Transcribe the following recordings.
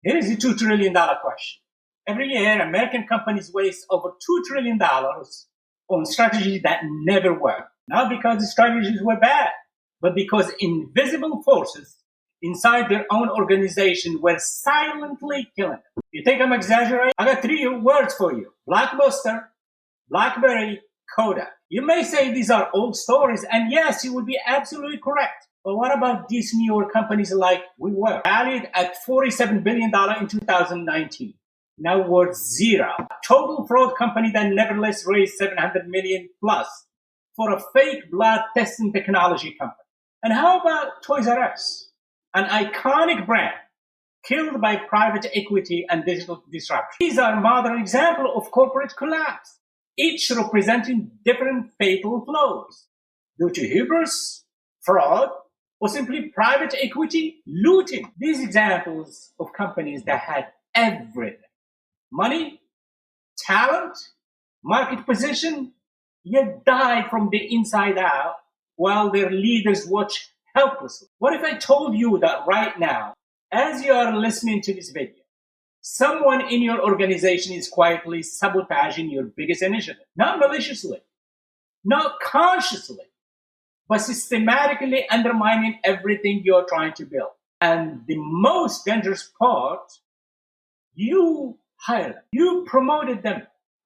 Here is the $2 trillion question. Every year, American companies waste over $2 trillion on strategies that never work. Not because the strategies were bad, but because invisible forces inside their own organization were silently killing them. You think I'm exaggerating? I got three words for you. Blockbuster, BlackBerry, Kodak. You may say these are old stories, and yes, you would be absolutely correct. But what about these newer companies like WeWork, valued at $47 billion in 2019, now worth zero? Total fraud company that nevertheless raised $700 million plus for a fake blood testing technology company. And how about Toys R Us, an iconic brand killed by private equity and digital disruption? These are modern examples of corporate collapse, each representing different fatal flaws due to hubris, fraud, or simply private equity looting. These examples of companies that had everything: money, talent, market position, yet died from the inside out while their leaders watch helplessly. What if I told you that right now, as you are listening to this video, someone in your organization is quietly sabotaging your biggest initiative? Not maliciously, not consciously, but systematically undermining everything you're trying to build. And the most dangerous part, you hired them, you promoted them,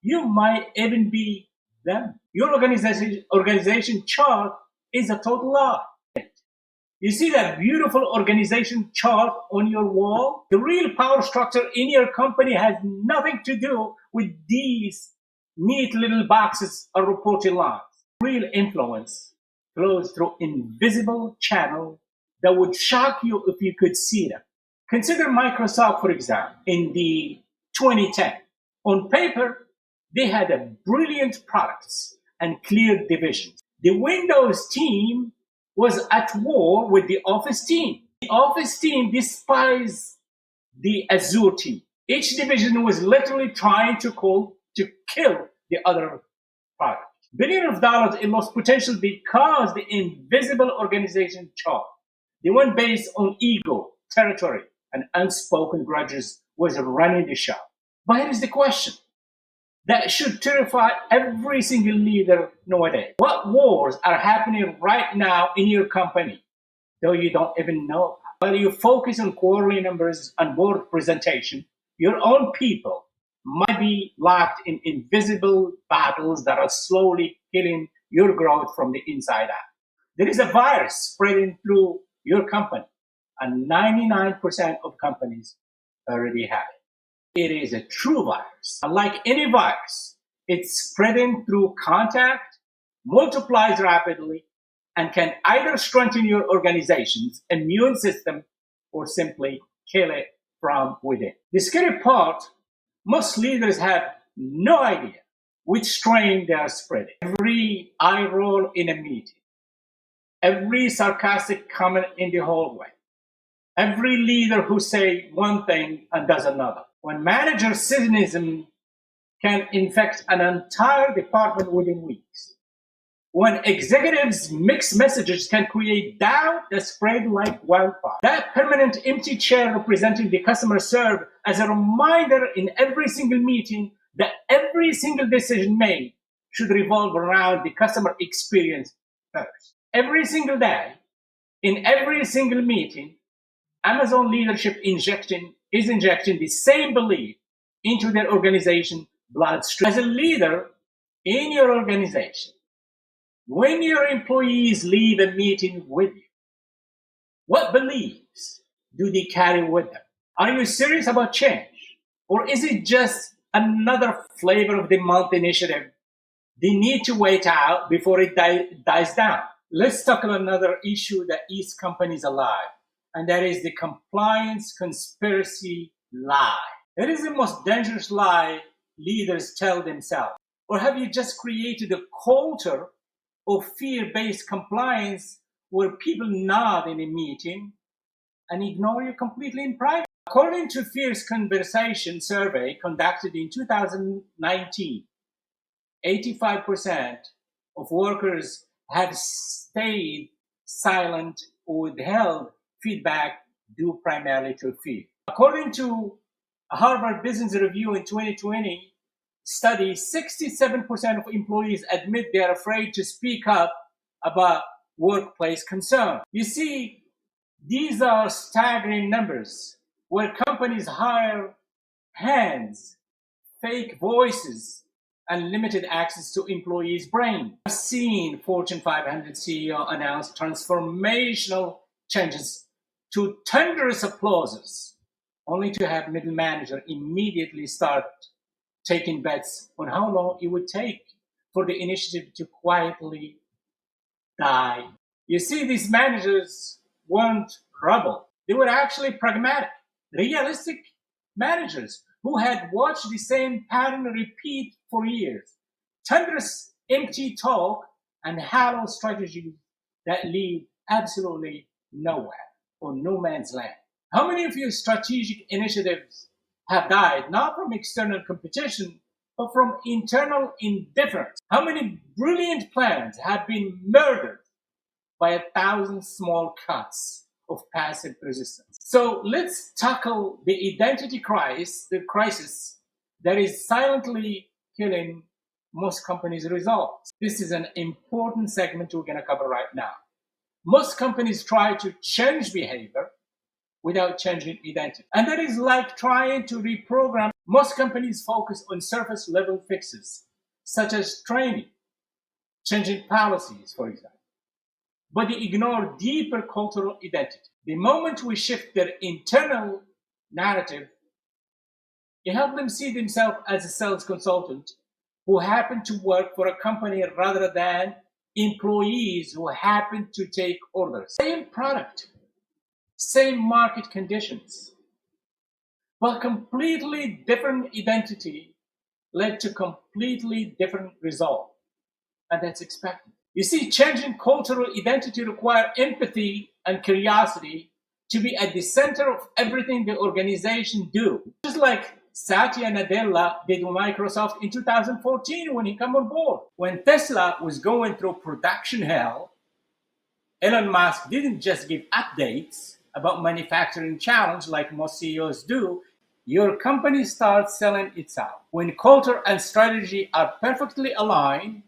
you might even be them. Your organization chart is a total lie. You see that beautiful organization chart on your wall? The real power structure in your company has nothing to do with these neat little boxes or reporting lines. Real influence flows through invisible channels that would shock you if you could see them. Consider Microsoft, for example, in the 2010. On paper, they had a brilliant products and clear divisions. The Windows team was at war with the Office team. The Office team despised the Azure team. Each division was literally trying to kill the other product. Billions of dollars in lost potential because the invisible organization chart, the one based on ego, territory, and unspoken grudges, was running the show. But here is the question that should terrify every single leader nowadays. What wars are happening right now in your company, though you don't even know? While you focus on quarterly numbers and board presentation, your own people might be locked in invisible battles that are slowly killing your growth from the inside out. There is a virus spreading through your company, and 99% of companies already have it. It is a true virus. Unlike any virus, it's spreading through contact, multiplies rapidly, and can either strengthen your organization's immune system or simply kill it from within. The scary part, most leaders have no idea which strain they are spreading. Every eye roll in a meeting, every sarcastic comment in the hallway, every leader who says one thing and does another. When manager cynicism can infect an entire department within weeks. When executives mix messages can create doubt that spread like wildfire. That permanent empty chair representing the customer served as a reminder in every single meeting that every single decision made should revolve around the customer experience first. Every single day, in every single meeting, Amazon leadership is injecting the same belief into their organization bloodstream. As a leader in your organization, when your employees leave a meeting with you, what beliefs do they carry with them? Are you serious about change? Or is it just another flavor of the month initiative they need to wait out before it dies down? Let's talk about another issue that eats companies alive, and that is the compliance conspiracy lie. It is the most dangerous lie leaders tell themselves. Or have you just created a culture of fear-based compliance where people nod in a meeting and ignore you completely in private? According to Fear's Conversation survey conducted in 2019, 85% of workers have stayed silent or withheld feedback due primarily to fear. According to a Harvard Business Review in 2020 study, 67% of employees admit they are afraid to speak up about workplace concerns. You see, these are staggering numbers where companies hire hands, fake voices, and limited access to employees' brain. I've seen Fortune 500 CEO announce transformational changes to thunderous applauses, only to have middle manager immediately start taking bets on how long it would take for the initiative to quietly die. You see, these managers weren't rebel. They were actually pragmatic, realistic managers who had watched the same pattern repeat for years. Thunderous, empty talk and hollow strategies that lead absolutely nowhere or no man's land. How many of your strategic initiatives have died not from external competition, but from internal indifference? How many brilliant plans have been murdered by 1,000 small cuts of passive resistance? So let's tackle the identity crisis, that is silently killing most companies' results. This is an important segment we're going to cover right now. Most companies try to change behavior without changing identity. And that is like trying to reprogram. Most companies focus on surface level fixes, such as training, changing policies, for example. But they ignore deeper cultural identity. The moment we shift their internal narrative, it helps them see themselves as a sales consultant who happen to work for a company rather than employees who happen to take orders. Same product, same market conditions, but completely different identity led to completely different result. And that's expected. You see, changing cultural identity requires empathy and curiosity to be at the center of everything the organization do. Just like Satya Nadella did with Microsoft in 2014 when he came on board. When Tesla was going through production hell, Elon Musk didn't just give updates about manufacturing challenge like most CEOs do. Your company starts selling itself. When culture and strategy are perfectly aligned,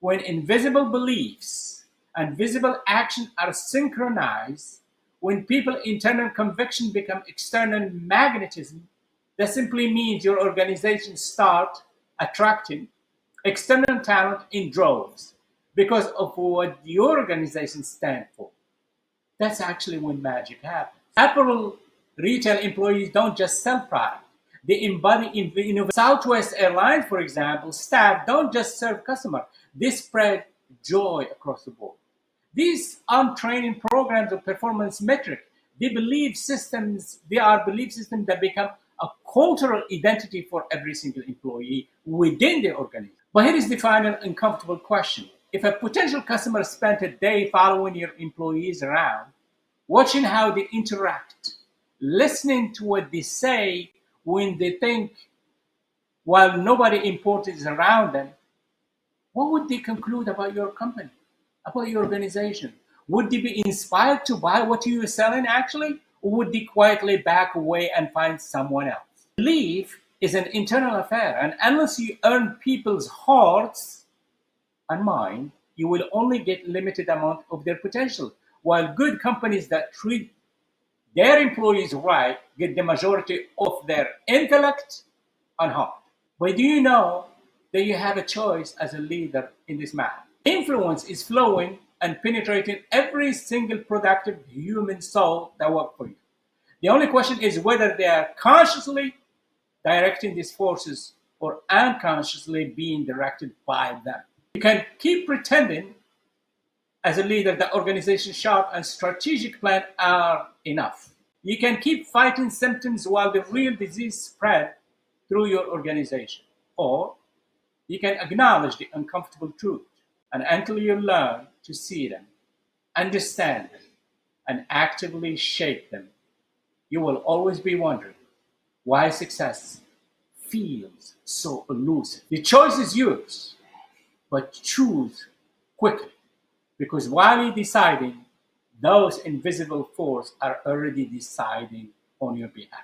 when invisible beliefs and visible action are synchronized, when people's internal conviction become external magnetism, that simply means your organization start attracting external talent in droves because of what your organization stands for. That's actually when magic happens. Apple retail employees don't just sell product. They embody innovation. Southwest Airlines, for example, staff don't just serve customers. They spread joy across the board. These aren't training programs or performance metric. They are belief systems that become a cultural identity for every single employee within the organization. But here is the final uncomfortable question. If a potential customer spent a day following your employees around, watching how they interact, listening to what they say when they think while nobody important is around them, what would they conclude about your company, about your organization? Would they be inspired to buy what you are selling actually? Or would they quietly back away and find someone else? Belief is an internal affair, and unless you earn people's hearts and mind, you will only get limited amount of their potential. While good companies that treat their employees right get the majority of their intellect and heart. But do you know that you have a choice as a leader in this matter? Influence is flowing and penetrating every single productive human soul that works for you. The only question is whether they are consciously directing these forces or unconsciously being directed by them. You can keep pretending as a leader that organization sharp and strategic plan are enough. You can keep fighting symptoms while the real disease spread through your organization. Or you can acknowledge the uncomfortable truth. And until you learn to see them, understand them, and actively shape them, you will always be wondering why success feels so elusive. The choice is yours, but choose quickly, because while you're deciding, those invisible forces are already deciding on your behalf.